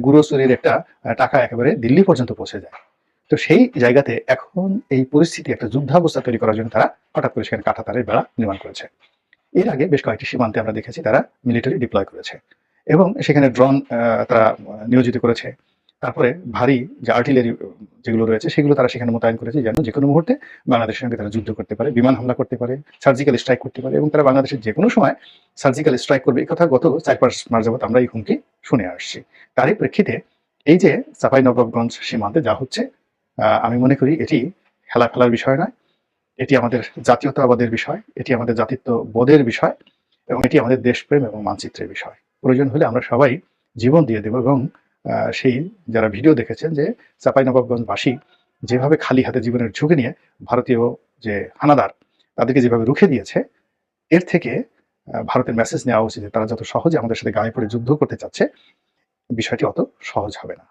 গ্রোসারির একটা টাকা একেবারে দিল্লি পর্যন্ত পৌঁছে যায়। তো সেই জায়গাতে এখন এই পরিস্থিতি একটা যুদ্ধাবস্থা তৈরি করার জন্য তারা হঠাৎ করে সেখানে কাঁটাতারের বেড়া নির্মাণ করেছে। এর আগে বেশ কয়েকটি সীমান্তে আমরা দেখেছি তারা মিলিটারি ডিপ্লয় করেছে এবং সেখানে ড্রোন তারা নিয়োজিত করেছে। তারপরে ভারী যে আর্টিলারি যেগুলো রয়েছে সেগুলো তারা সেখানে মোতায়েন করেছে যেন যেকোনো মুহূর্তে বাংলাদেশের সঙ্গে তারা যুদ্ধ করতে পারে, বিমান হামলা করতে পারে, সার্জিক্যাল স্ট্রাইক করতে পারে এবং তারা বাংলাদেশের যেকোনো সময় সার্জিক্যাল স্ট্রাইক করবে। এই কথা গত ৪-৫ মাস যাবত আমরা এই হুমকি শুনে আসছি। তারই প্রেক্ষিতে এই যে চাঁপাইনবাবগঞ্জ সীমান্তে যা হচ্ছে, আমি মনে করি এটি খেলার বিষয় নয়। এটি আমাদের জাতীয়তাবাদের বিষয়, এটি আমাদের জাতিত্ব বোধের বিষয় এবং এটি আমাদের দেশপ্রেম এবং মানচিত্রের বিষয়। প্রয়োজন হলে আমরা সবাই জীবন দিয়ে দেব এবং সেই যারা ভিডিও দেখেছেন যে চাঁপাইনবাবগঞ্জবাসী যেভাবে খালি হাতে জীবনের ঝুঁকি নিয়ে ভারতীয় যে হানাদার তাদেরকে যেভাবে রুখে দিয়েছে, এর থেকে ভারতের মেসেজ নেওয়া উচিত যে তারা যত সহজে আমাদের সাথে গায়ে পড়ে যুদ্ধ করতে চাচ্ছে, বিষয়টি অত সহজ হবে না।